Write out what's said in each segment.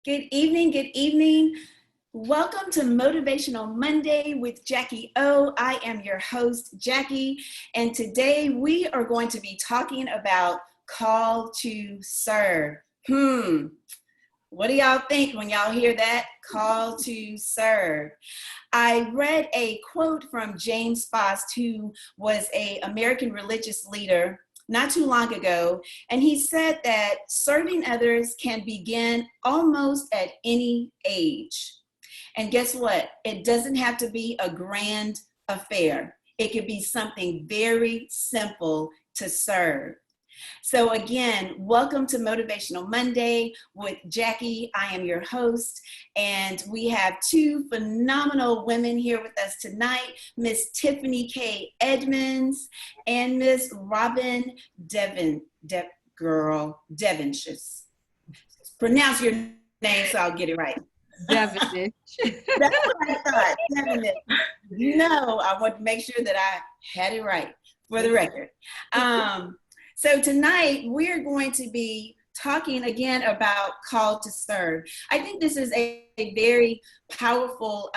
Good evening, good evening. Welcome to Motivational Monday with Jackie O. I am your host, Jackie, and today we are going to be talking about call to serve. What do y'all think when y'all hear that? Call to serve. I read a quote from James Faust, who was an American religious leader not too long ago, and he said that serving others can begin almost at any age. And guess what? It doesn't have to be a grand affair. It could be something very simple to serve. So again, welcome to Motivational Monday with Jackie. I am your host, and we have two phenomenal women here with us tonight, Miss Tiffany K. Edmonds and Miss Robin Devonish. Pronounce your name so I'll get it right. Devonish. That's what I thought. Devonish. No, I want to make sure that I had it right for the record. So tonight we're going to be talking again about call to serve. I think this is a very powerful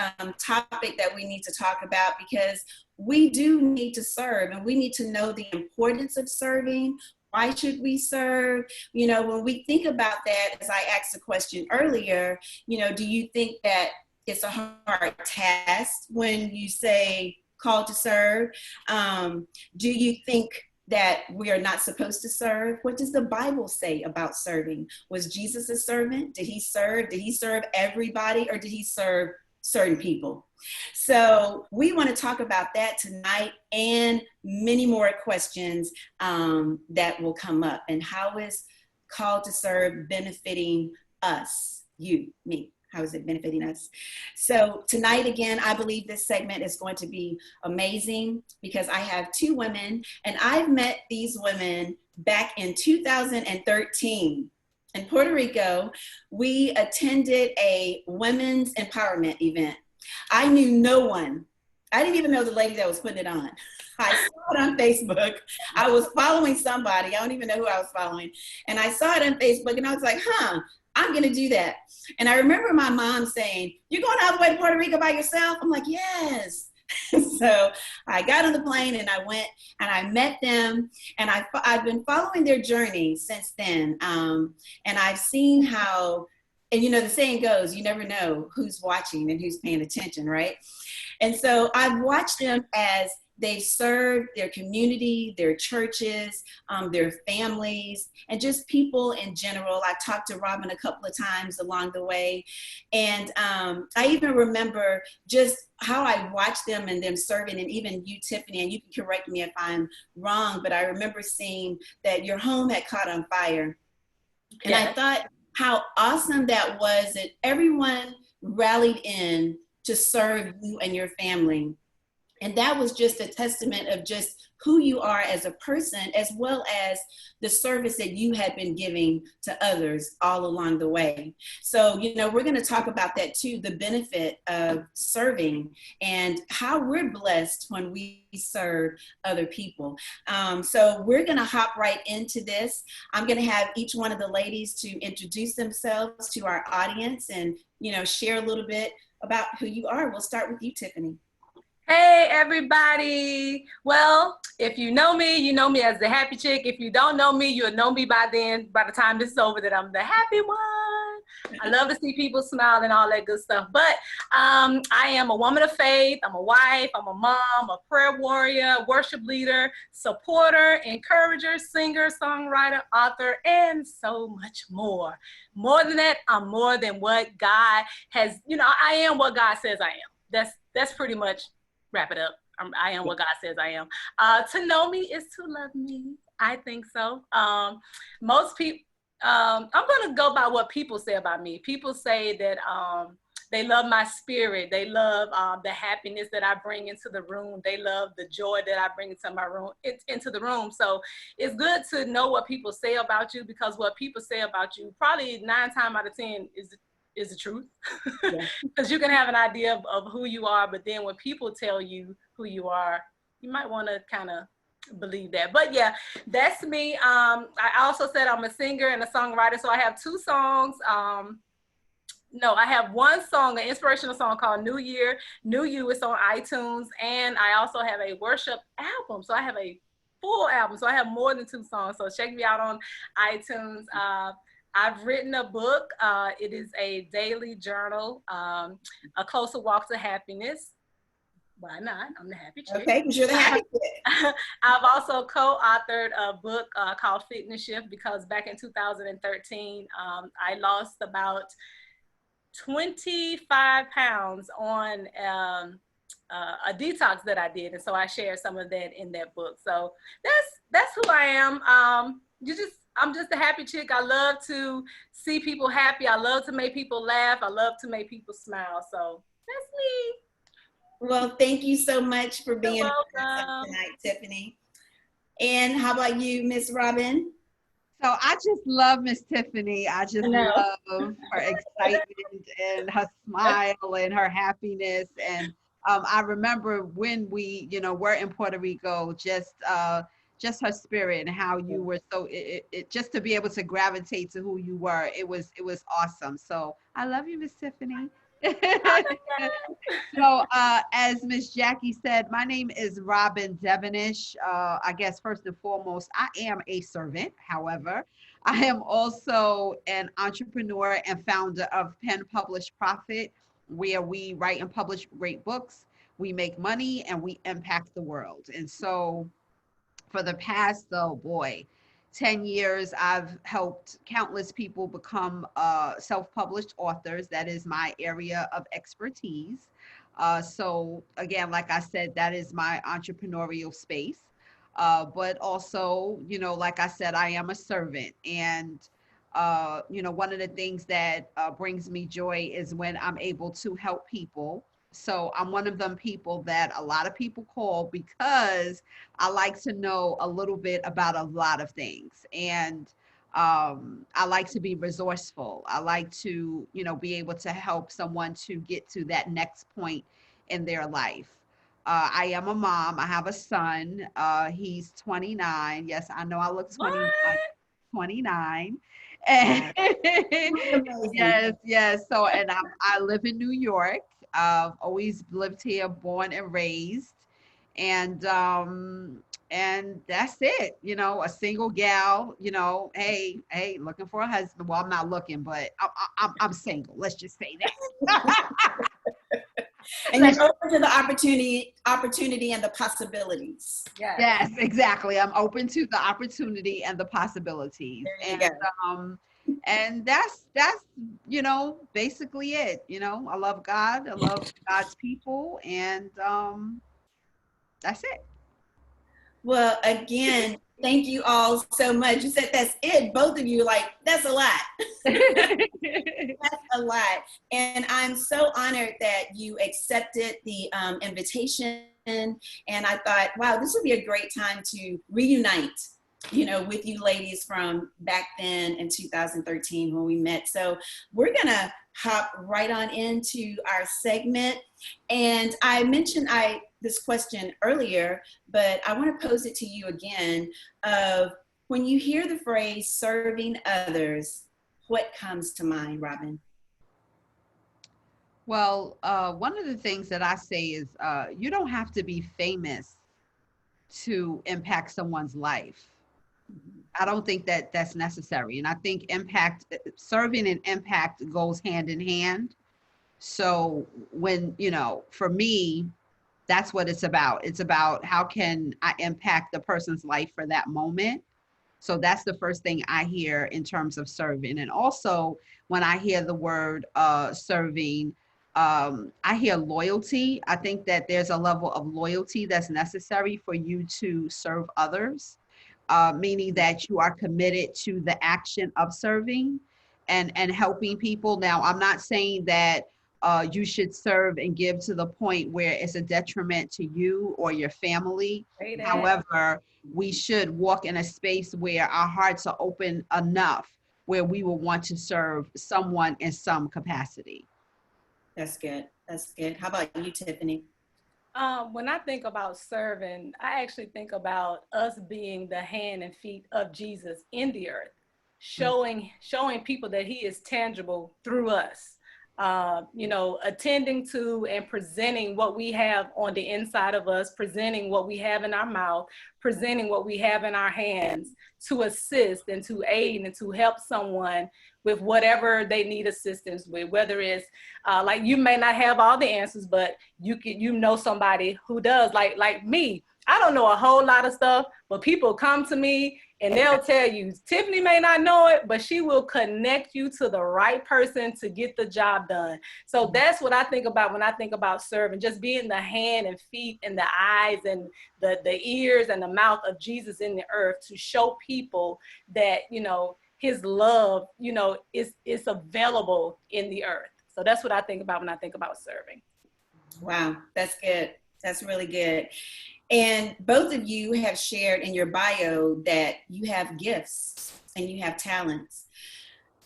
topic that we need to talk about, because we do need to serve, and we need to know the importance of serving. Why should we serve? You know, when we think about that, as I asked the question earlier, you know, do you think that it's a hard task when you say call to serve? Do you think that we are not supposed to serve? What does the Bible say about serving? Was Jesus a servant? Did he serve? Did he serve everybody, or did he serve certain people? So we want to talk about that tonight, and many more questions that will come up. And how is call to serve benefiting us, you, me? How is it benefiting us? So tonight, again, I believe this segment is going to be amazing, because I have two women, and I've met these women back in 2013. In Puerto Rico, we attended a women's empowerment event. I knew no one. I didn't even know the lady that was putting it on. I saw it on Facebook. I was following somebody. I don't even know who I was following. And I saw it on Facebook, and I was like, I'm going to do that. And I remember my mom saying, "You're going all the way to Puerto Rico by yourself?" I'm like, "Yes." So I got on the plane and I went and I met them, and I've been following their journey since then. And I've seen how, and you know, the saying goes, you never know who's watching and who's paying attention, right? And so I've watched them as they serve their community, their churches, their families, and just people in general. I talked to Robin a couple of times along the way. And I even remember just how I watched them and them serving, and even you, Tiffany, and you can correct me if I'm wrong, but I remember seeing that your home had caught on fire. And I thought how awesome that was, that everyone rallied in to serve you and your family. And that was just a testament of just who you are as a person, as well as the service that you had been giving to others all along the way. So, you know, we're going to talk about that too, the benefit of serving and how we're blessed when we serve other people. So we're going to hop right into this. I'm going to have each one of the ladies to introduce themselves to our audience and, you know, share a little bit about who you are. We'll start with you, Tiffany. Hey, everybody. Well, if you know me as the happy chick. If you don't know me, you'll know me by then, by the time this is over, that I'm the happy one. I love to see people smile and all that good stuff. But I am a woman of faith. I'm a wife. I'm a mom, a prayer warrior, worship leader, supporter, encourager, singer, songwriter, author, and so much more. More than that, I'm more than what God has, you know, I am what God says I am. That's pretty much wrap it up. I am what God says I am. To know me is to love me. I think so. Most people, I'm going to go by what people say about me. People say that they love my spirit. They love the happiness that I bring into the room. They love the joy that I bring into my room, into the room. So it's good to know what people say about you, because what people say about you, probably 9 times out of 10 is the truth. Because you can have an idea of who you are, but then when people tell you who you are, you might want to kind of believe that. But yeah, that's me. I also said I'm a singer and a songwriter, so I have 2 songs No, I have one song, an inspirational song called New Year, New You. It's on iTunes. And I also have a worship album. So I have a full album. So I have more than 2 songs. So check me out on iTunes. I've written a book. It is a daily journal, A Closer Walk to Happiness. Why not? I'm the happy chick. Okay, because you're the happy chick. I've also co-authored a book called Fitness Shift, because back in 2013, I lost about 25 pounds on a detox that I did. And so I shared some of that in that book. So that's who I am. I'm just a happy chick. I love to see people happy. I love to make people laugh. I love to make people smile. So that's me. Well, thank you so much for being You're with us welcome. tonight, Tiffany. And how about you, Miss Robin? So I just love Miss Tiffany. I just I know. love her excitement and her smile and her happiness. And I remember when we, were in Puerto Rico, just her spirit and how you were so just to be able to gravitate to who you were. It was awesome. So I love you, Miss Tiffany. So as Miss Jacquie said, my name is Robin Devonish. I guess first and foremost, I am a servant. However, I am also an entrepreneur and founder of Pen Publish Profit, where we write and publish great books, we make money, and we impact the world. And so for the past, 10 years, I've helped countless people become self-published authors. That is my area of expertise. So again, like I said, that is my entrepreneurial space. But also, like I said, I am a servant. And, one of the things that brings me joy is when I'm able to help people. So I'm one of them people that a lot of people call because I like to know a little bit about a lot of things. And I like to be resourceful. I like to, be able to help someone to get to that next point in their life. I am a mom. I have a son. He's 29. Yes, I know I look 29. What? 29. And Amazing. yes. So, and I live in New York. I've always lived here, born and raised, and that's it. A single gal. Hey, looking for a husband. Well, I'm not looking, but I'm single. Let's just say that. And you're open to the opportunity and the possibilities. Yes, exactly. I'm open to the opportunity and the possibilities. There you go. And that's basically it. I love God. I love God's people, and that's it. Well, again, thank you all so much. You said that's it. Both of you, like, that's a lot. That's a lot. And I'm so honored that you accepted the invitation. And I thought, wow, this would be a great time to reunite, with you ladies from back then in 2013 when we met. So we're going to hop right on into our segment. And I mentioned this question earlier, but I want to pose it to you again of when you hear the phrase serving others, what comes to mind, Robin? Well, one of the things that I say is you don't have to be famous to impact someone's life. I don't think that that's necessary. And I think serving and impact goes hand in hand. So when, for me, that's what it's about. It's about how can I impact the person's life for that moment. So that's the first thing I hear in terms of serving. And also when I hear the word serving, I hear loyalty. I think that there's a level of loyalty that's necessary for you to serve others, meaning that you are committed to the action of serving and helping people. Now, I'm not saying that you should serve and give to the point where it's a detriment to you or your family. However, we should walk in a space where our hearts are open enough where we will want to serve someone in some capacity. That's good. That's good. How about you, Tiffany? When I think about serving, I actually think about us being the hand and feet of Jesus in the earth, showing people that he is tangible through us. attending to and presenting what we have on the inside of us, presenting what we have in our mouth, presenting what we have in our hands to assist and to aid and to help someone with whatever they need assistance with, whether it's like you may not have all the answers, but you know somebody who does. Like me, I don't know a whole lot of stuff, but people come to me and they'll tell you, Tiffany may not know it, but she will connect you to the right person to get the job done. So that's what I think about when I think about serving, just being the hand and feet and the eyes and the ears and the mouth of Jesus in the earth to show people that, his love, is available in the earth. So that's what I think about when I think about serving. Wow, that's good. That's really good. And both of you have shared in your bio that you have gifts and you have talents.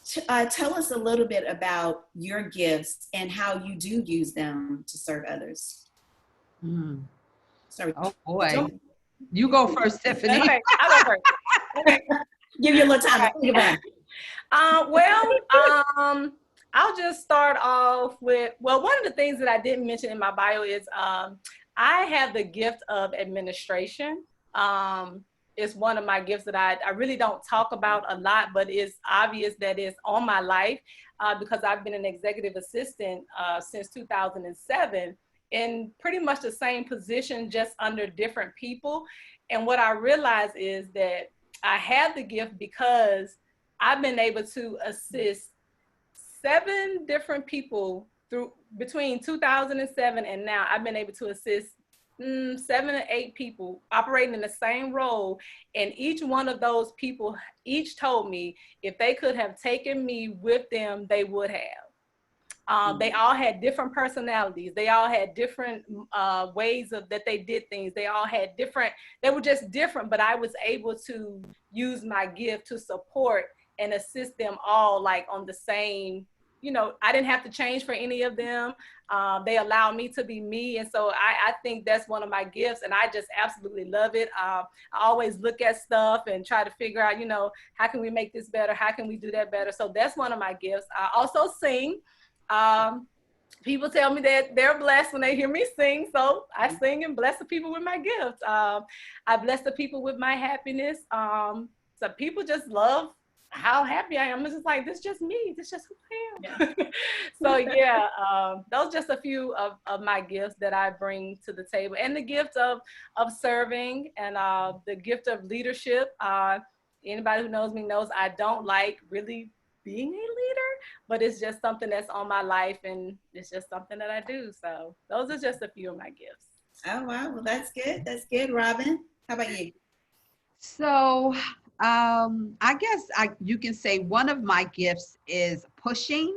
Tell us a little bit about your gifts and how you do use them to serve others. Sorry. Oh boy. You go first, Tiffany. Okay, I'll go first. Give you a little time to think about it. I'll just start off with, one of the things that I didn't mention in my bio is I have the gift of administration. It's one of my gifts that I really don't talk about a lot, but it's obvious that it's on my life because I've been an executive assistant since 2007 in pretty much the same position, just under different people. And what I realize is that I have the gift because I've been able to assist 7 different people between 2007 and now. I've been able to assist 7 or 8 people operating in the same role. And each one of those people each told me if they could have taken me with them, they would have. They all had different personalities. They all had different ways that they did things. They all had they were just different, but I was able to use my gift to support and assist them all like on the same, I didn't have to change for any of them. They allowed me to be me. And so I think that's one of my gifts and I just absolutely love it. I always look at stuff and try to figure out, how can we make this better? How can we do that better? So that's one of my gifts. I also sing. People tell me that they're blessed when they hear me sing. So I sing and bless the people with my gifts. I bless the people with my happiness. So people just love how happy I am. It's just like, this is just me. This is just who I am. Yeah. So yeah, those are just a few of my gifts that I bring to the table. And the gift of serving and the gift of leadership. Anybody who knows me knows I don't like really being a leader, but it's just something that's on my life and it's just something that I do. So those are just a few of my gifts. Oh, wow. Well, that's good. That's good. Robin, how about you? So I guess you can say one of my gifts is pushing.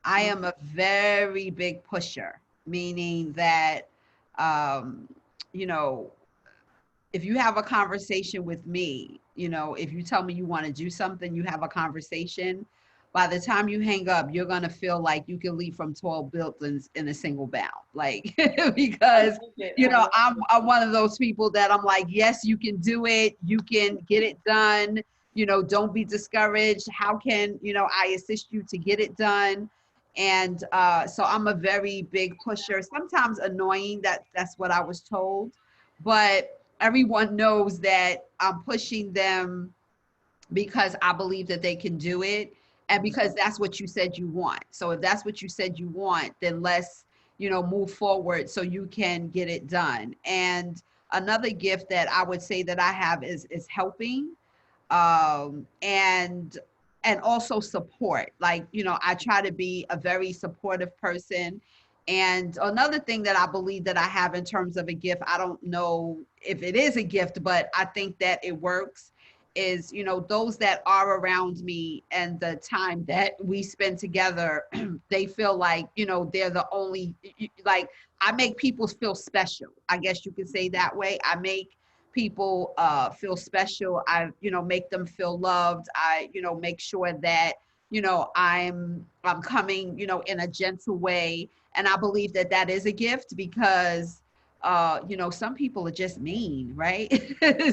I am a very big pusher, meaning that, if you have a conversation with me, if you tell me you want to do something, you have a conversation, by the time you hang up, you're going to feel like you can leap from tall buildings in a single bound. Like, because, I'm one of those people that I'm like, yes, you can do it. You can get it done. Don't be discouraged. How can, I assist you to get it done? And so I'm a very big pusher, sometimes annoying. That's what I was told. But everyone knows that I'm pushing them because I believe that they can do it. And because that's what you said you want. So if that's what you said you want, then let's, move forward so you can get it done. And another gift that I would say that I have is helping, and also support. Like, I try to be a very supportive person. And another thing that I believe that I have in terms of a gift, I don't know if it is a gift, but I think that it works, is, those that are around me and the time that we spend together, they feel like, they're the only, like, I make people feel special. I guess you could say that way. I make people feel special. I, make them feel loved. I, make sure that, I'm coming, in a gentle way. And I believe that that is a gift because some people are just mean, right?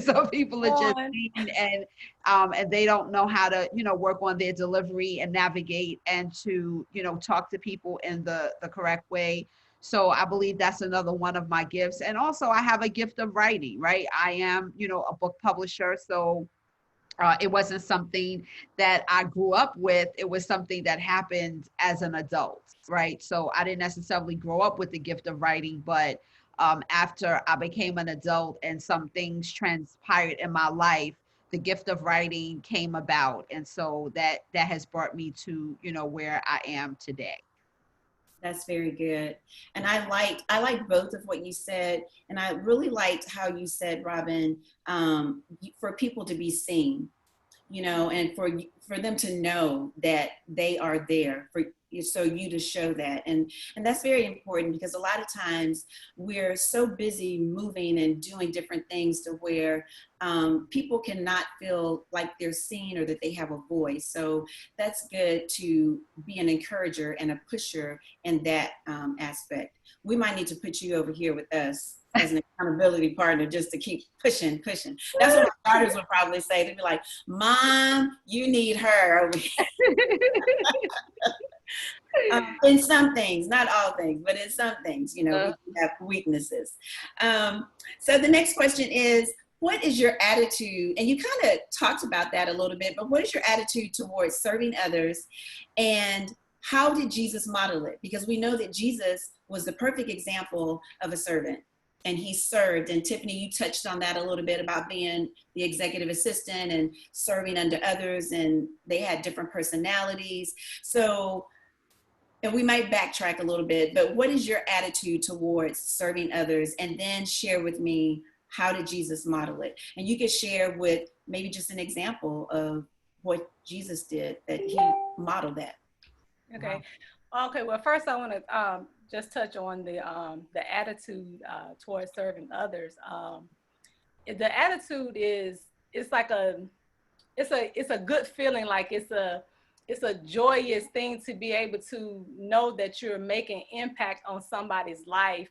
Some people are just On. mean, and they don't know how to, work on their delivery and navigate and to, talk to people in the correct way. So I believe that's another one of my gifts. And also I have a gift of writing, right? I am, a book publisher. So it wasn't something that I grew up with. It was something that happened as an adult, right? So I didn't necessarily grow up with the gift of writing, but after I became an adult and some things transpired in my life, the gift of writing came about, and so that has brought me to where I am today. That's very good. And I like both of what you said. And I really liked how you said, Robin, for people to be seen, and for them to know that they are there for so you to show that. And that's very important, because a lot of times we're so busy moving and doing different things to where people cannot feel like they're seen or that they have a voice. So that's good to be an encourager and a pusher in that aspect. We might need to put you over here with us as an accountability partner, just to keep pushing. That's what my daughters would probably say. They'd be like, Mom, you need her over here. In some things, not all things, but in some things, we have weaknesses. So the next question is, what is your attitude? And you kind of talked about that a little bit, but what is your attitude towards serving others? And how did Jesus model it? Because we know that Jesus was the perfect example of a servant, and he served. And Tiffany, you touched on that a little bit about being the executive assistant and serving under others, and they had different personalities. So, and we might backtrack a little bit, but what is your attitude towards serving others? And then share with me, how did Jesus model it? And you could share with maybe just an example of what Jesus did, that he modeled that. Okay. Okay. Well, first I want to just touch on the attitude towards serving others. The attitude is, it's like it's a good feeling, like it's a joyous thing to be able to know that you're making impact on somebody's life.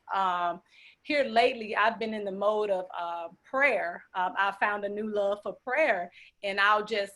Here lately, I've been in the mode of prayer. I found a new love for prayer, and I'll just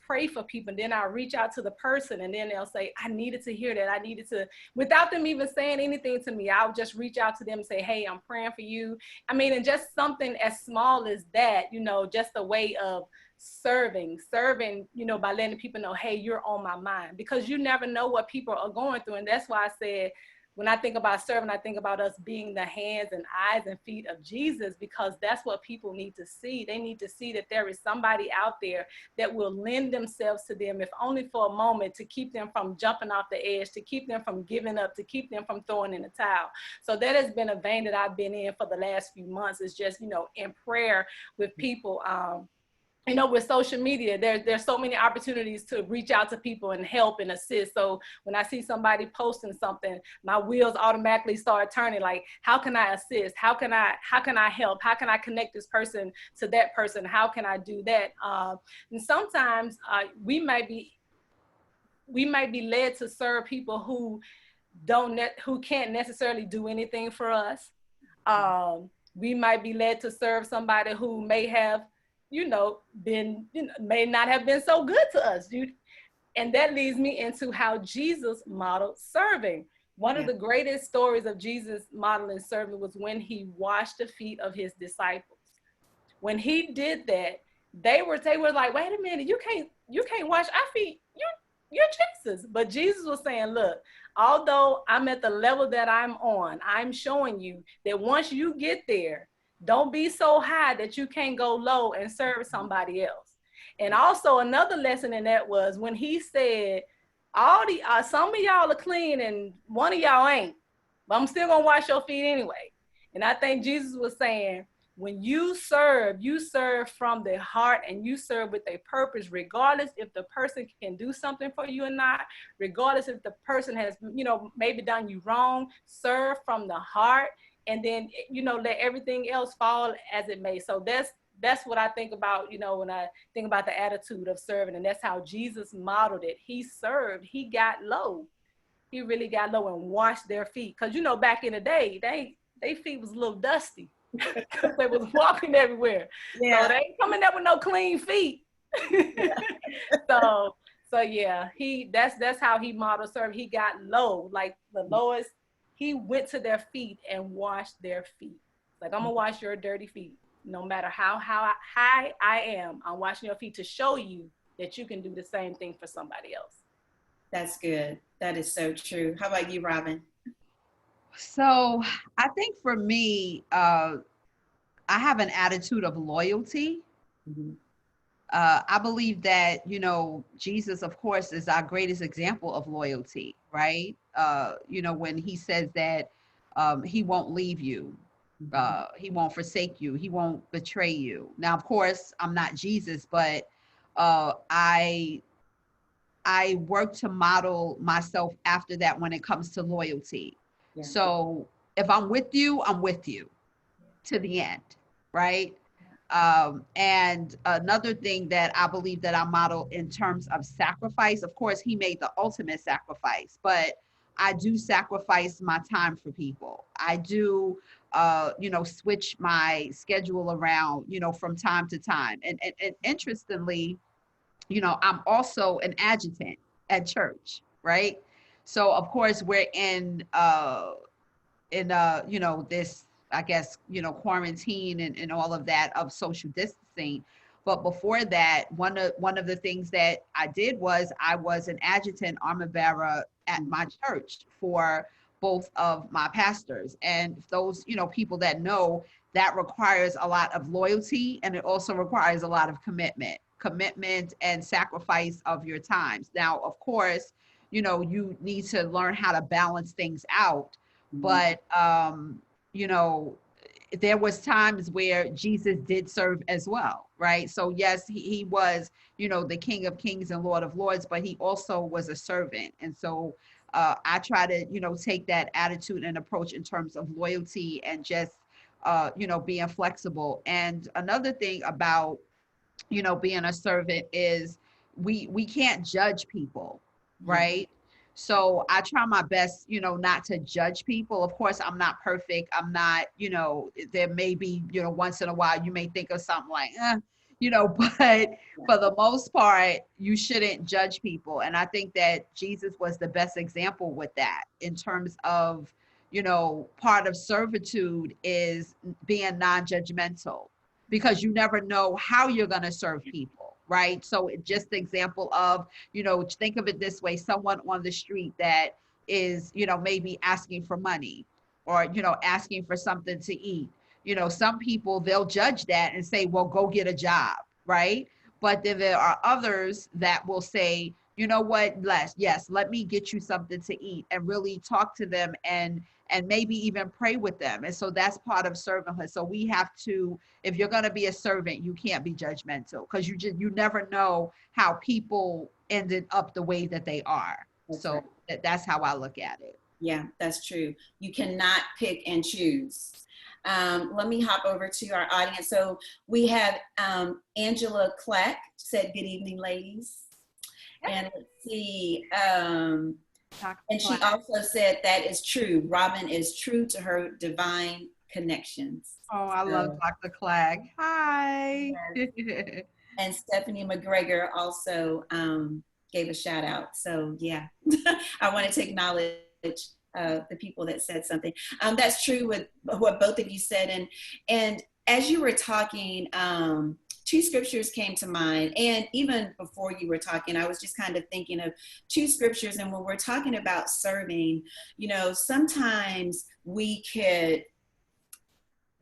pray for people, and then I'll reach out to the person, and then they'll say, I needed to hear that. I needed to, without them even saying anything to me, I'll just reach out to them and say, hey, I'm praying for you. I mean, and just something as small as that, just a way of serving, by letting people know, hey, you're on my mind, because you never know what people are going through. And that's why I said, when I think about serving, I think about us being the hands and eyes and feet of Jesus, because that's what people need to see. They need to see that there is somebody out there that will lend themselves to them, if only for a moment, to keep them from jumping off the edge, to keep them from giving up, to keep them from throwing in the towel. So that has been a vein that I've been in for the last few months, is just, in prayer with people. With social media, there's so many opportunities to reach out to people and help and assist. So when I see somebody posting something, my wheels automatically start turning, like, how can I assist? How can I help? How can I connect this person to that person? How can I do that? And sometimes we might be led to serve people who can't necessarily do anything for us. We might be led to serve somebody who may have may not have been so good to us. And that leads me into how Jesus modeled serving. One of the greatest stories of Jesus modeling serving was when he washed the feet of his disciples. When he did that, they were like, wait a minute, you can't wash our feet. You're Jesus. But Jesus was saying, look, although I'm at the level that I'm on, I'm showing you that once you get there, don't be so high that you can't go low and serve somebody else. And also another lesson in that was when he said, some of y'all are clean and one of y'all ain't, but I'm still gonna wash your feet anyway. And I think Jesus was saying, when you serve from the heart, and you serve with a purpose, regardless if the person can do something for you or not, regardless if the person has, maybe done you wrong, serve from the heart. And then, let everything else fall as it may. So that's what I think about, when I think about the attitude of serving. And that's how Jesus modeled it. He served, he got low. He really got low and washed their feet. Because, back in the day, they their feet was a little dusty because they was walking everywhere. Yeah. So they ain't coming up with no clean feet. So yeah, that's how he modeled service. He got low, like the lowest. He went to their feet and washed their feet. Like, I'm gonna wash your dirty feet, no matter how high I am. I'm washing your feet to show you that you can do the same thing for somebody else. That's good. That is so true. How about you, Robin? So I think for me, I have an attitude of loyalty. Mm-hmm. I believe that, Jesus, of course, is our greatest example of loyalty, right? When he says that he won't leave you, he won't forsake you, he won't betray you. Now, of course, I'm not Jesus, but I work to model myself after that when it comes to loyalty. Yeah. So if I'm with you to the end, right? And another thing that I believe that I model in terms of sacrifice, of course, he made the ultimate sacrifice, but I do sacrifice my time for people. I do, switch my schedule around, from time to time. And interestingly, I'm also an adjutant at church, right? So of course we're in this, I guess, quarantine and all of that of social distancing. But before that, one of the things that I did was I was an adjutant armor bearer at my church for both of my pastors. And those, people that know, that requires a lot of loyalty, and it also requires a lot of commitment and sacrifice of your times. Now, of course, you need to learn how to balance things out. But, there was times where Jesus did serve as well, right? So yes, he was, the King of Kings and Lord of Lords, but he also was a servant. And so I try to, take that attitude and approach in terms of loyalty and just, being flexible. And another thing about, being a servant is we can't judge people, right? So I try my best, not to judge people. Of course, I'm not perfect. I'm not, there may be, once in a while you may think of something like, but for the most part, you shouldn't judge people. And I think that Jesus was the best example with that in terms of, part of servitude is being non-judgmental, because you never know how you're going to serve people, right? So just the example of, think of it this way, someone on the street that is, maybe asking for money or, asking for something to eat. Some people, they'll judge that and say, well, go get a job, right? But then there are others that will say, you know what, yes, let me get you something to eat, and really talk to them and maybe even pray with them. And so that's part of servanthood. So we have to, if you're going to be a servant, you can't be judgmental, because you never know how people ended up the way that they are. That's so right. That's how I look at it. Yeah, that's true. You cannot pick and choose. Let me hop over to our audience. So we have Angela Clack said, good evening, ladies. And let's see, and she also said that is true. Robin is true to her divine connections. Oh, I love Dr. Clegg. Hi. And Stephanie McGregor also gave a shout out. So yeah, I wanted to acknowledge the people that said something. That's true with what both of you said. And as you were talking, two scriptures came to mind. And even before you were talking, I was just kind of thinking of two scriptures. And when we're talking about serving, sometimes we could,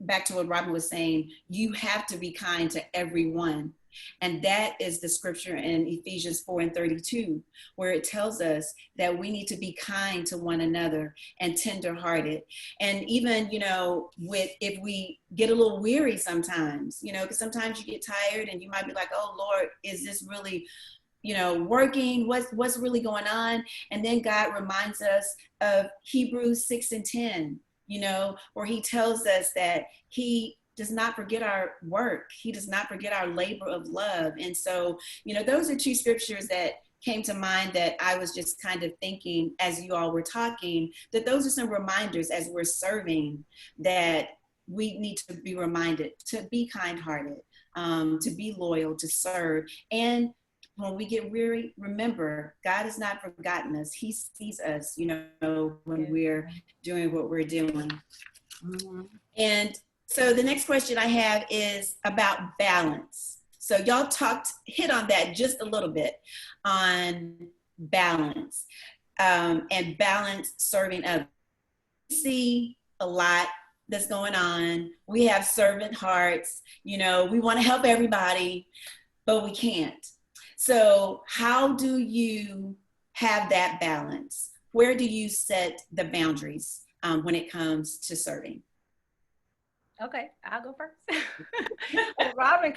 back to what Robin was saying, you have to be kind to everyone. And that is the scripture in Ephesians 4:32, where it tells us that we need to be kind to one another and tenderhearted. And even, if we get a little weary sometimes, because sometimes you get tired and you might be like, oh Lord, is this really, working? What's really going on? And then God reminds us of Hebrews 6:10, where he tells us that he does not forget our work. He does not forget our labor of love. And so, those are two scriptures that came to mind that I was just kind of thinking as you all were talking, that those are some reminders as we're serving, that we need to be reminded to be kind-hearted, to be loyal, to serve. And when we get weary, remember, God has not forgotten us. He sees us, when we're doing what we're doing. Mm-hmm. And so the next question I have is about balance. So y'all hit on that just a little bit, on balance, and balance serving others. We see a lot that's going on. We have servant hearts, we want to help everybody, but we can't. So how do you have that balance? Where do you set the boundaries when it comes to serving? Okay, I'll go first. Well, Robin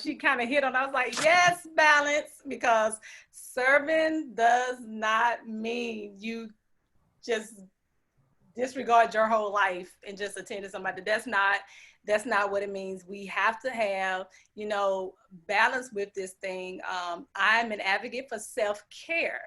she kind of hit on, I was like, yes, balance, because serving does not mean you just disregard your whole life and just attend to somebody. That's not what it means. We have to have, balance with this thing. I'm an advocate for self-care,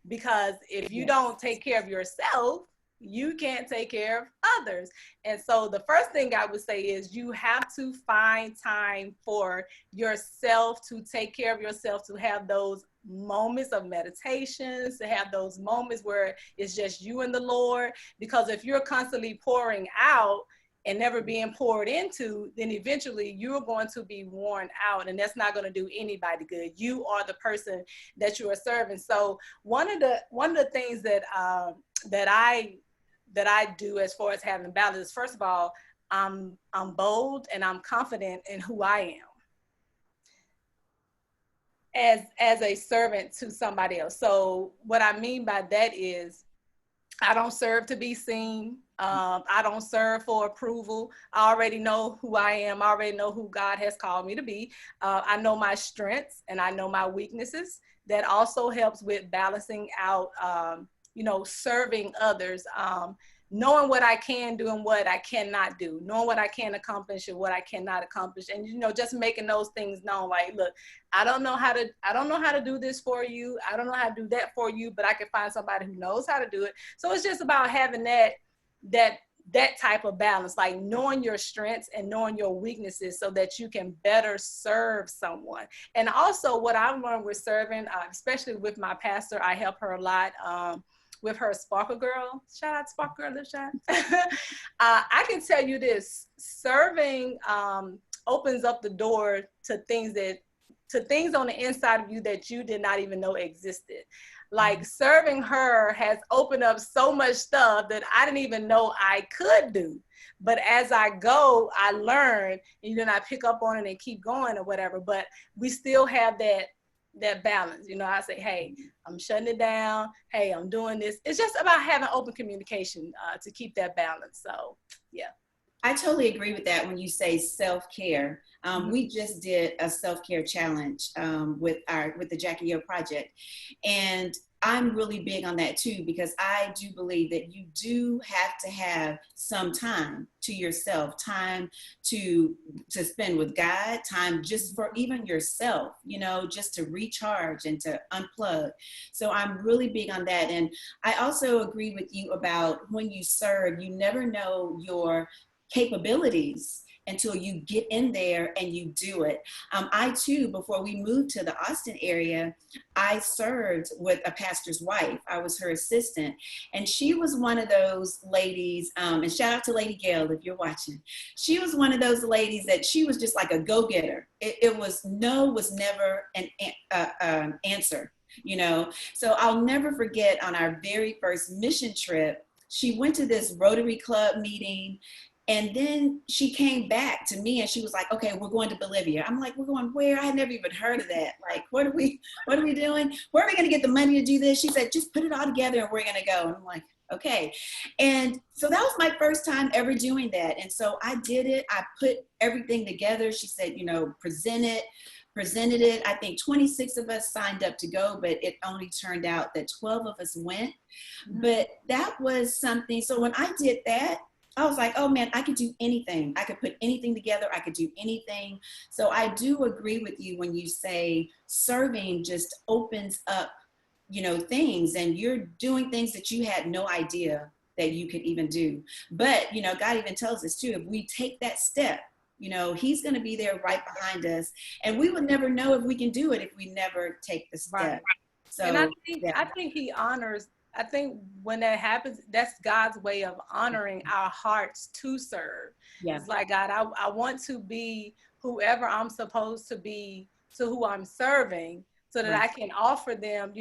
because if you don't take care of yourself, you can't take care of others. And so the first thing I would say is you have to find time for yourself, to take care of yourself, to have those moments of meditations, to have those moments where it's just you and the Lord. Because if you're constantly pouring out and never being poured into, then eventually you're going to be worn out, and that's not going to do anybody good. You are the person that you are serving. So one of the things that I do as far as having balance is, first of all, I'm bold and I'm confident in who I am as a servant to somebody else. So what I mean by that is, I don't serve to be seen. I don't serve for approval. I already know who I am. I already know who God has called me to be. I know my strengths and I know my weaknesses. That also helps with balancing out, serving others, knowing what I can do and what I cannot do, knowing what I can accomplish and what I cannot accomplish. And, just making those things known, like, look, I don't know how to do this for you. I don't know how to do that for you, but I can find somebody who knows how to do it. So it's just about having that type of balance, like knowing your strengths and knowing your weaknesses so that you can better serve someone. And also what I've learned with serving, especially with my pastor, I help her a lot, with her Sparkle Girl. Shout out Sparkle Girl, live shot. I can tell you this, serving opens up the door to things on the inside of you that you did not even know existed. Like, serving her has opened up so much stuff that I didn't even know I could do. But as I go, I learn, and then I pick up on it and keep going or whatever. But we still have that balance. I say, hey, I'm shutting it down. Hey, I'm doing this. It's just about having open communication to keep that balance. So, yeah. I totally agree with that when you say self-care. We just did a self-care challenge with the Jacquie Project. And I'm really big on that too, because I do believe that you do have to have some time to yourself, time to spend with God, time just for even yourself, just to recharge and to unplug. So I'm really big on that. And I also agree with you about when you serve, you never know your capabilities until you get in there and you do it. I too, before we moved to the Austin area, I served with a pastor's wife. I was her assistant, and she was one of those ladies, and shout out to Lady Gail if you're watching. She was one of those ladies that she was just like a go-getter. It was never an answer, So I'll never forget, on our very first mission trip, she went to this Rotary Club meeting. And then she came back to me and she was like, okay, we're going to Bolivia. I'm like, we're going where? I had never even heard of that. Like, what are we doing? Where are we going to get the money to do this? She said, just put it all together and we're going to go. And I'm like, okay. And so that was my first time ever doing that. And so I did it. I put everything together. She said, presented it. I think 26 of us signed up to go, but it only turned out that 12 of us went. But that was something. So when I did that, I was like, oh man, I could do anything. I could put anything together. I could do anything. So I do agree with you when you say serving just opens up, things, and you're doing things that you had no idea that you could even do. But, God even tells us too, if we take that step, he's going to be there right behind us. And we would never know if we can do it if we never take the step. Right. So, and I think he honors, I think when that happens, that's God's way of honoring our hearts to serve. Yeah. It's like, God, I want to be whoever I'm supposed to be to who I'm serving, so that I can offer them,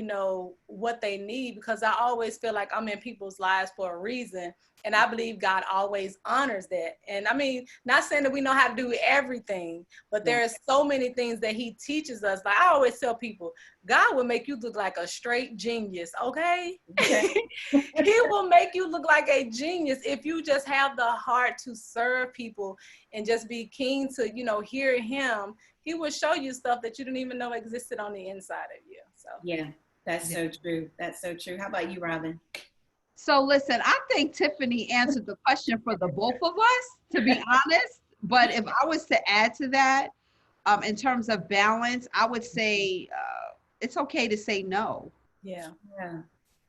what they need, because I always feel like I'm in people's lives for a reason. And I believe God always honors that. And I mean, not saying that we know how to do everything, but there are so many things that he teaches us. Like I always tell people, God will make you look like a straight genius, okay? He will make you look like a genius if you just have the heart to serve people and just be keen to, hear him. He will show you stuff that you didn't even know existed on the inside of you. So yeah, that's so true. That's so true. How about you, Robin? So listen, I think Tiffany answered the question for the both of us, to be honest. But if I was to add to that, in terms of balance, I would say it's okay to say no. Yeah.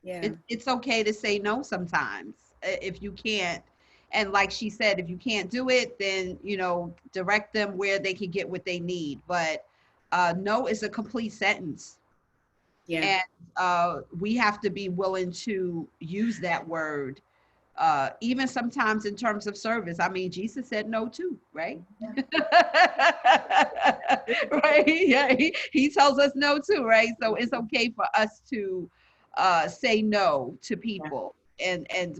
It's okay to say no sometimes if you can't. And like she said, if you can't do it, then, direct them where they can get what they need. But no is a complete sentence. Yeah. And we have to be willing to use that word, even sometimes in terms of service. I mean, Jesus said no too, right? Right? Yeah, he tells us no too, right? So it's okay for us to say no to people.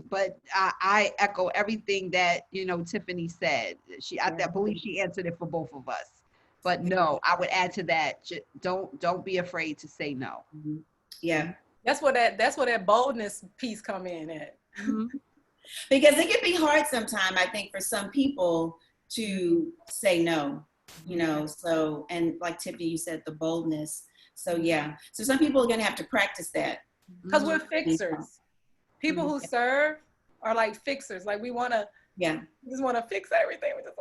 But I echo everything that Tiffany said. I believe she answered it for both of us. But no, I would add to that. Don't be afraid to say no. Yeah, that's where that boldness piece come in at. Because it can be hard sometimes, I think, for some people to say no. So, and like Tiffany, you said, the boldness. So yeah, so some people are going to have to practice that, because we're fixers. People who serve are like fixers. Like we just want to fix everything. We just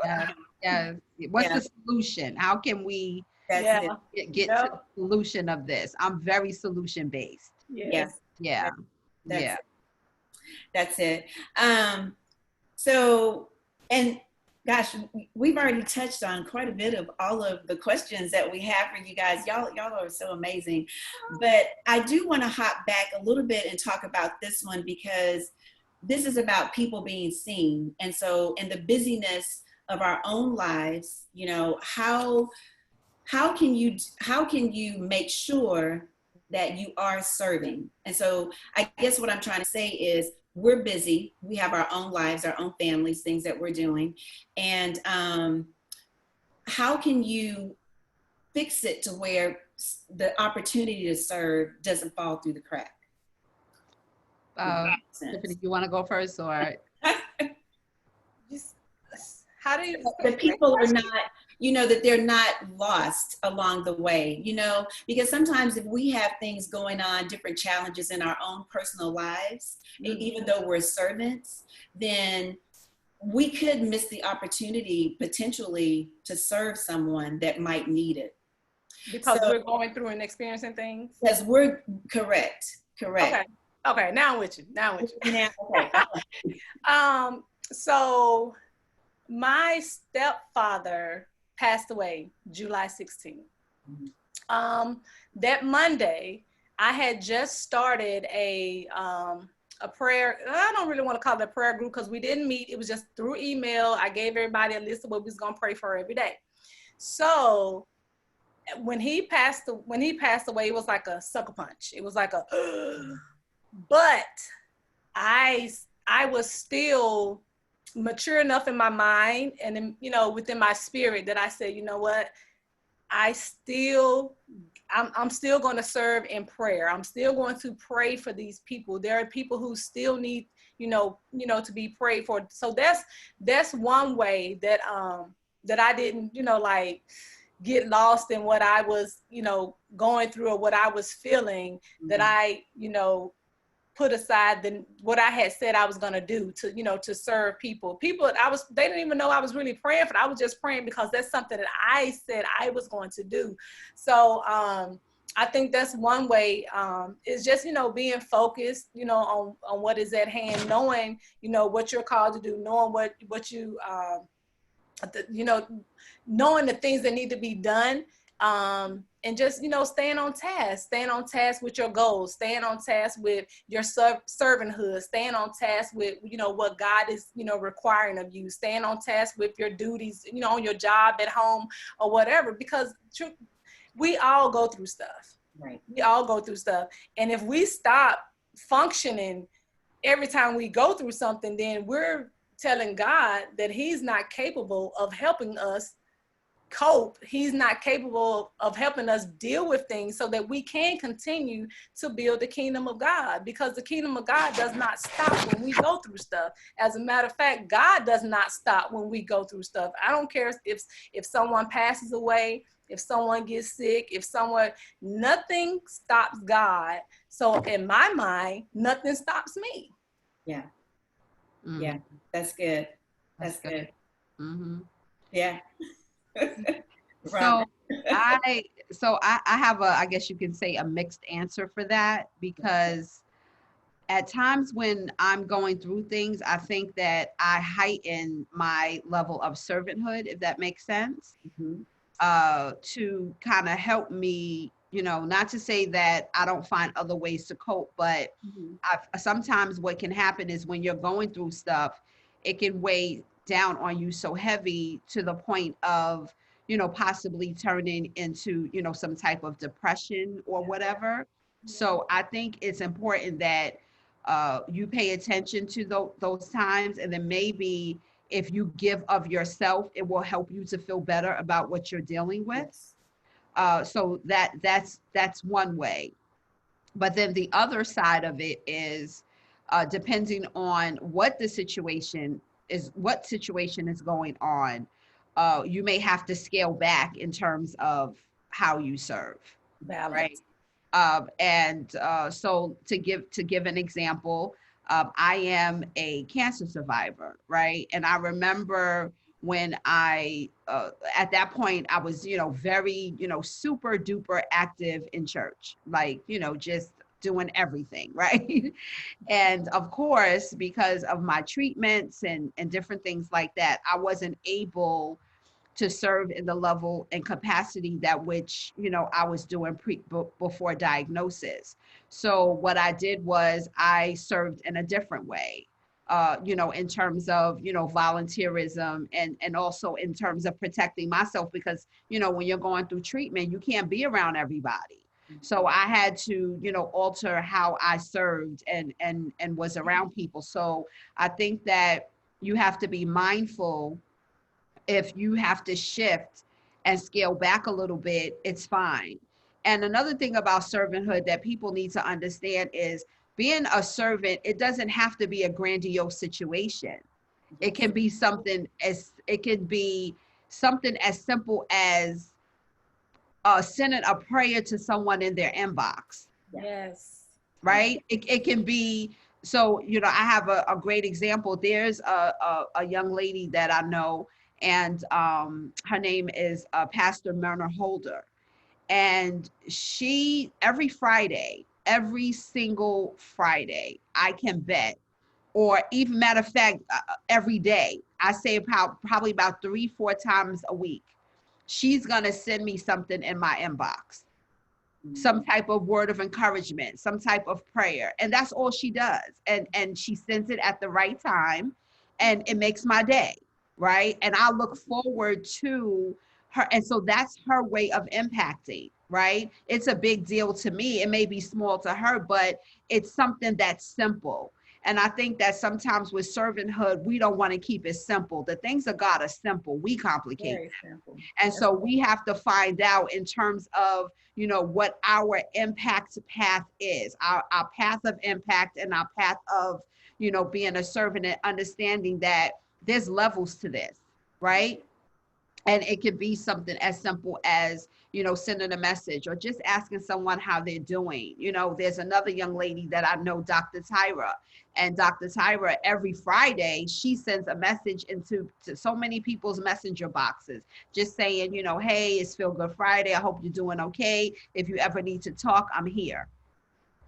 What's the solution? How can we get to the solution of this? I'm very solution based. That's it. So, and gosh, we've already touched on quite a bit of all of the questions that we have for you guys. Y'all are so amazing. But I do want to hop back a little bit and talk about this one, because this is about people being seen. And so in the busyness of our own lives, how can you make sure that you are serving? And so I guess what I'm trying to say is, we're busy. We have our own lives, our own families, things that we're doing. And how can you fix it to where the opportunity to serve doesn't fall through the crack? Tiffany, you want to go first, or? How do you? The people are not, that they're not lost along the way, because sometimes if we have things going on, different challenges in our own personal lives, even though we're servants, then we could miss the opportunity potentially to serve someone that might need it. Because we're going through and experiencing things? Yes, we're correct. Okay, now I'm with you. Okay. So my stepfather passed away July 16th. That Monday, I had just started a prayer. I don't really want to call it a prayer group, because we didn't meet. It was just through email. I gave everybody a list of what we was going to pray for every day. So when he passed away, it was like a sucker punch. It was like a, but I was still mature enough in my mind and within my spirit that I said, you know what, I'm still going to serve in prayer. I'm still going to pray for these people. There are people who still need to be prayed for. So that's one way that that I didn't get lost in what I was going through or what I was feeling, that I put aside what I had said I was going to do to, to serve people. They didn't even know I was really praying for it. I was just praying because that's something that I said I was going to do. So, I think that's one way, is just, being focused, on what is at hand, knowing, what you're called to do, knowing what you, knowing the things that need to be done, and just, staying on task with your goals, staying on task with your servanthood, staying on task with, what God is, requiring of you, staying on task with your duties, on your job, at home, or whatever, because we all go through stuff. Right. We all go through stuff. And if we stop functioning every time we go through something, then we're telling God that he's not capable of helping us cope. He's not capable of helping us deal with things so that we can continue to build the kingdom of God, because the kingdom of God does not stop when we go through stuff. As a matter of fact, God does not stop when we go through stuff. I don't care if someone passes away, if someone gets sick, nothing stops God. So in my mind, nothing stops me. Yeah. Yeah, that's good. That's good. Mm-hmm. Yeah. So I have I guess you can say a mixed answer for that, because at times when I'm going through things, I think that I heighten my level of servanthood, if that makes sense, Mm-hmm. To kind of help me, not to say that I don't find other ways to cope, but Mm-hmm. sometimes what can happen is when you're going through stuff, it can weigh down on you so heavy to the point of, possibly turning into, some type of depression or whatever. So I think it's important that you pay attention to those times, and then maybe if you give of yourself, it will help you to feel better about what you're dealing with. Yes. So that's one way. But then the other side of it is, depending on what situation is going on, you may have to scale back in terms of how you serve, right? Balance. So to give an example, I am a cancer survivor, right? And I remember when at that point I was, very, super duper active in church, like, just doing everything, right? And of course, because of my treatments and different things like that, I wasn't able to serve in the level and capacity that which, I was doing before diagnosis. So what I did was I served in a different way, in terms of, volunteerism, and also in terms of protecting myself, because, when you're going through treatment, you can't be around everybody. So I had to, alter how I served and was around people. So I think that you have to be mindful. If you have to shift and scale back a little bit, it's fine. And another thing about servanthood that people need to understand is, being a servant, it doesn't have to be a grandiose situation. It can be something as simple as sending a prayer to someone in their inbox. Yes. Right? It can be. So, I have a great example. There's a young lady that I know, and her name is Pastor Myrna Holder. And she, every single Friday, I can bet, or even matter of fact, every day, I say probably about 3-4 times a week, she's going to send me something in my inbox, some type of word of encouragement, some type of prayer. And that's all she does. And she sends it at the right time, and it makes my day, right? And I look forward to her. And so that's her way of impacting, right? It's a big deal to me. It may be small to her, but it's something that's simple. And I think that sometimes with servanthood, we don't want to keep it simple. The things of God are simple. We complicate. Very simple. And so we have to find out in terms of, what our impact path is, our path of impact, and our path of, being a servant, and understanding that there's levels to this, right? And it could be something as simple as, sending a message or just asking someone how they're doing. There's another young lady that I know, Dr. Tyra, and Dr. Tyra, every Friday, she sends a message to so many people's messenger boxes, just saying, hey, it's Feel Good Friday. I hope you're doing okay. If you ever need to talk, I'm here.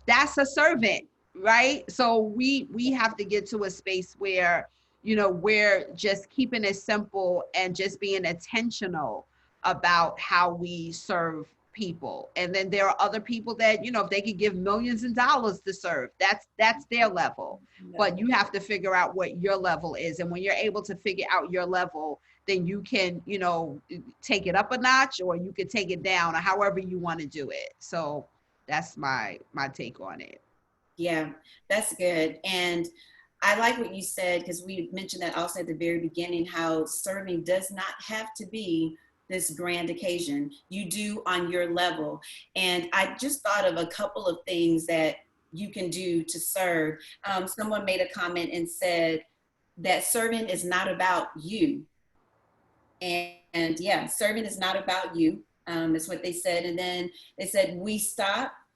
That's a servant, right? So we have to get to a space where, we're just keeping it simple and just being intentional about how we serve people. And then there are other people that, if they could give millions of dollars to serve, that's their level. But you have to figure out what your level is. And when you're able to figure out your level, then you can, take it up a notch, or you can take it down, or however you want to do it. So that's my take on it. Yeah, that's good. And I like what you said, because we mentioned that also at the very beginning, how serving does not have to be this grand occasion. You do on your level. And I just thought of a couple of things that you can do to serve. Someone made a comment and said that serving is not about you. And yeah, serving is not about you. That's what they said. And then they said,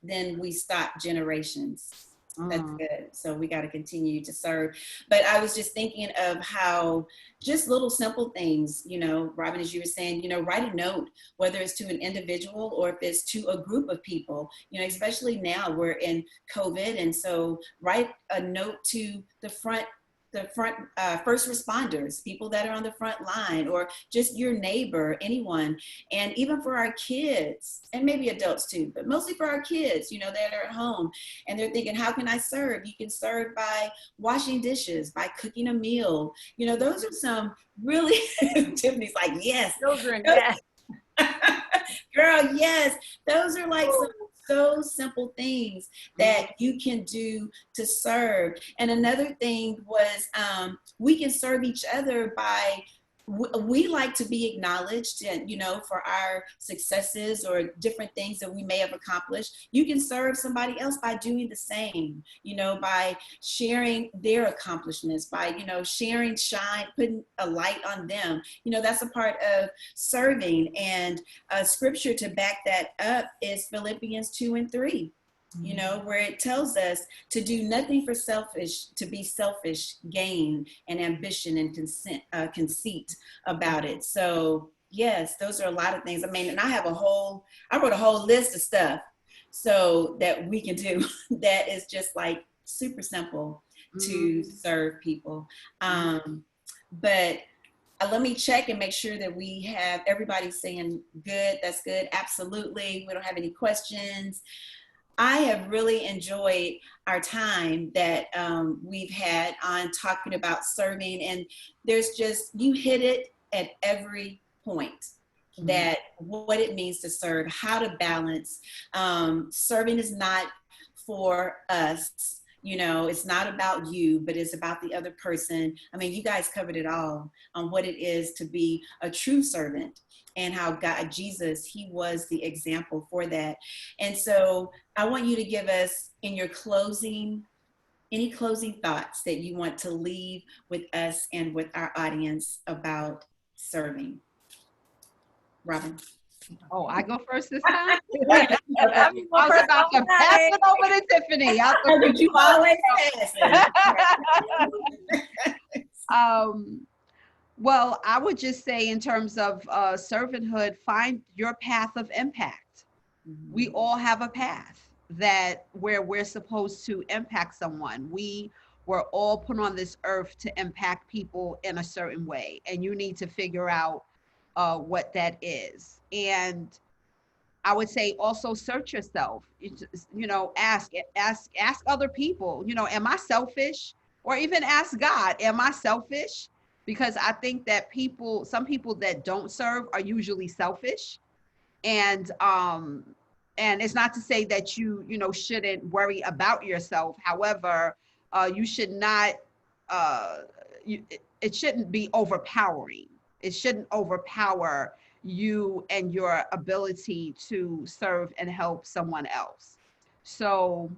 then we stop generations. That's good. So we got to continue to serve. But I was just thinking of how just little simple things, Robin, as you were saying, write a note, whether it's to an individual or if it's to a group of people, especially now we're in COVID. And so write a note to the front first responders, people that are on the front line, or just your neighbor, anyone. And even for our kids, and maybe adults too, but mostly for our kids, that are at home and they're thinking, how can I serve? You can serve by washing dishes, by cooking a meal. Those are some really, Tiffany's like, yes. Children, yes. Girl, yes. Those are like so simple things that you can do to serve. And another thing was we can serve each other by, we like to be acknowledged and, for our successes or different things that we may have accomplished. You can serve somebody else by doing the same, by sharing their accomplishments, by, sharing, putting a light on them. That's a part of serving. And scripture to back that up is Philippians 2:3. Where it tells us to do nothing to be selfish gain and ambition and conceit about it. So yes, those are a lot of things. I mean, and I wrote a whole list of stuff so that we can do that is just like super simple to serve people. But let me check and make sure that we have everybody saying good. That's good. Absolutely. We don't have any questions. I have really enjoyed our time that we've had on talking about serving, and you hit it at every point, that what it means to serve, how to balance. Serving is not for us. It's not about you, but it's about the other person. I mean, you guys covered it all on what it is to be a true servant, and how Jesus, he was the example for that. And so I want you to give us any closing thoughts that you want to leave with us and with our audience about serving. Robin. Oh, I go first this time? I was about to pass it over to Tiffany. But you always pass it. Well, I would just say, in terms of servanthood, find your path of impact. We all have a path where we're supposed to impact someone. We were all put on this earth to impact people in a certain way, and you need to figure out what that is. And I would say also search yourself. Ask other people. Am I selfish? Or even ask God, am I selfish? Because I think that some people that don't serve are usually selfish. And it's not to say that you shouldn't worry about yourself. However, you should not, it shouldn't be overpowering. It shouldn't overpower you and your ability to serve and help someone else. So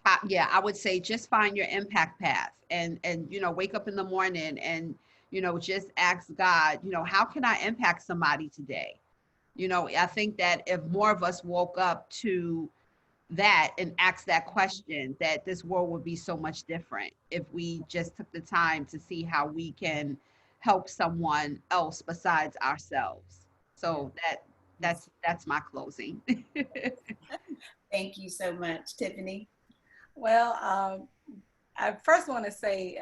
I would say just find your impact path, and wake up in the morning and just ask God, how can I impact somebody today? I think that if more of us woke up to that and asked that question, that this world would be so much different if we just took the time to see how we can help someone else besides ourselves. So that's my closing. Thank you so much, Tiffany. Well, I first want to say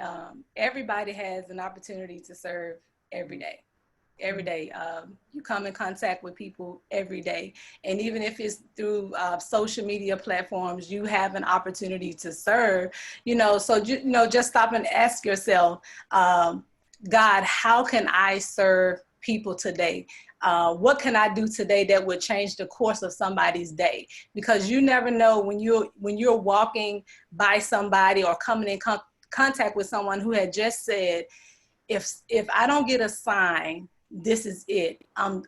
everybody has an opportunity to serve every day. Every day, you come in contact with people every day, and even if it's through social media platforms, you have an opportunity to serve. So just stop and ask yourself, God, how can I serve people today? What can I do today that would change the course of somebody's day? Because you never know when you're walking by somebody or coming in contact with someone who had just said, if I don't get a sign, this is it. I'm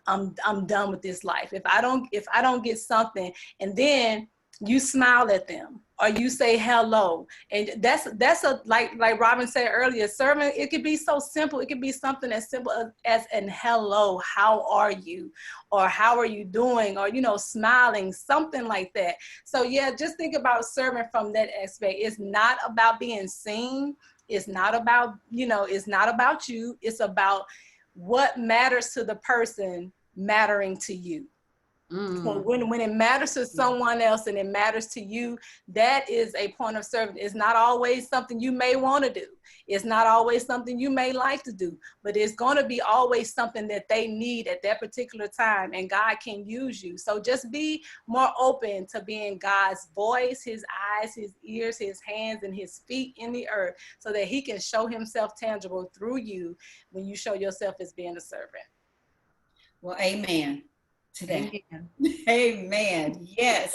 done with this life. If I don't get something, and then you smile at them or you say hello, and that's a like Robin said earlier, serving, it could be so simple. It could be something as simple as an hello, how are you, or how are you doing, or smiling, something like that. So yeah, just think about serving from that aspect. It's not about being seen. It's not about it's not about you. It's about what matters to the person mattering to you. So when it matters to someone else and it matters to you, that is a point of service. It's not always something you may want to do. It's not always something you may like to do, but it's going to be always something that they need at that particular time, and God can use you. So just be more open to being God's voice, his eyes, his ears, his hands, and his feet in the earth, so that he can show himself tangible through you when you show yourself as being a servant. Well, amen to that. Amen. Amen. Yes.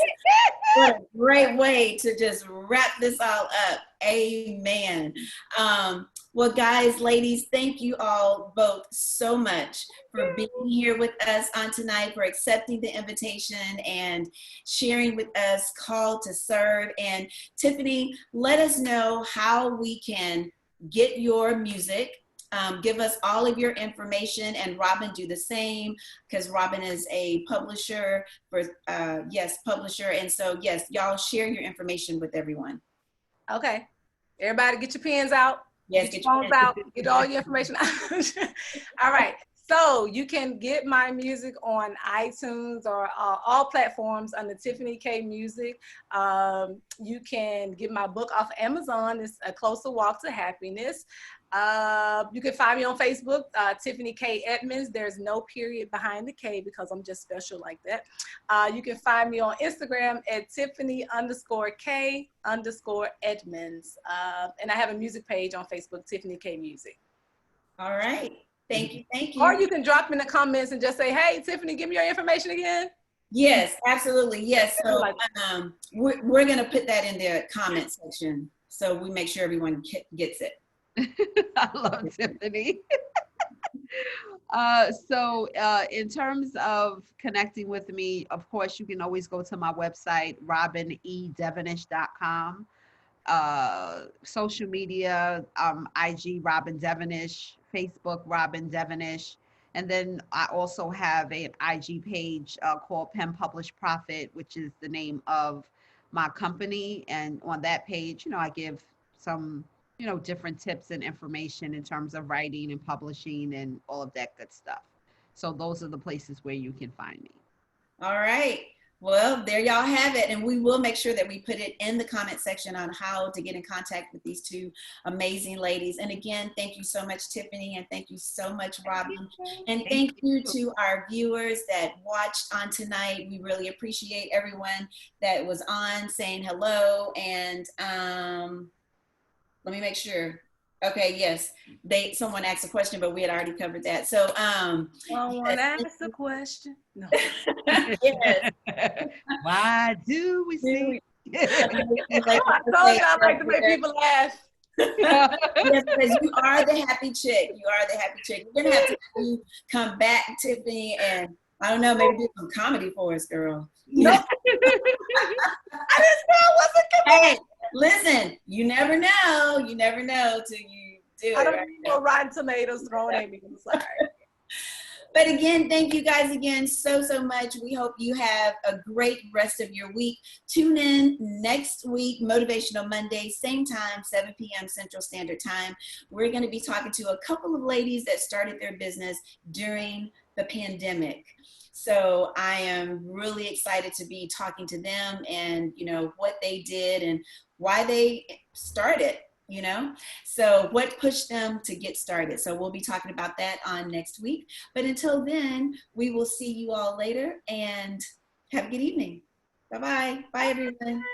What a great way to just wrap this all up. Amen. Well, guys, ladies, thank you all both so much for being here with us on tonight, for accepting the invitation and sharing with us Call to Serve. And Tiffany, let us know how we can get your music. Give us all of your information, and Robin, do the same, because Robin is a publisher publisher. And so, yes, y'all share your information with everyone. Okay. Everybody get your pens out. Yes, get your phones out. Get all your information out. All right. So you can get my music on iTunes or all platforms under Tiffany K Music. You can get my book off Amazon. It's A Closer Walk to Happiness. You can find me on Facebook, Tiffany K Edmonds. There's no period behind the K because I'm just special like that. You can find me on Instagram at Tiffany_K_Edmonds. And I have a music page on Facebook, Tiffany K Music. All right. Thank you. Thank you. Or you can drop in the comments and just say, hey, Tiffany, give me your information again. Yes, absolutely. Yes. So we're going to put that in the comment section so we make sure everyone gets it. I love Tiffany. So in terms of connecting with me, of course, you can always go to my website, robinedevonish.com. Social media, IG Robin Devonish, Facebook Robin Devonish, and then I also have an IG page called Pen Publish Profit, which is the name of my company. And on that page, I give some different tips and information in terms of writing and publishing and all of that good stuff. So those are the places where you can find me. All right. Well, there y'all have it. And we will make sure that we put it in the comment section on how to get in contact with these two amazing ladies. And again, thank you so much, Tiffany. And thank you so much, Robin. And thank you to our viewers that watched on tonight. We really appreciate everyone that was on saying hello. And let me make sure. Okay, yes. Someone asked a question, but we had already covered that. So someone asked a question. No. Yes. Why do we sing? I told you I like to make people laugh. Yes, because you are the happy chick. You are the happy chick. We're gonna have to have you come back, Tiffany, and I don't know, maybe do some comedy for us, girl. No. I didn't know I wasn't coming. Hey, listen, you never know. You never know till you do it. I don't need no Rotten Tomatoes thrown at me. I'm sorry. But again, thank you guys again so much. We hope you have a great rest of your week. Tune in next week, Motivational Monday, same time, 7 p.m. Central Standard Time. We're going to be talking to a couple of ladies that started their business during the pandemic. So I am really excited to be talking to them and, you know, what they did and why they started. You know, so what pushed them to get started. So we'll be talking about that on next week. But until then, we will see you all later and have a good evening. Bye-bye. Bye, everyone.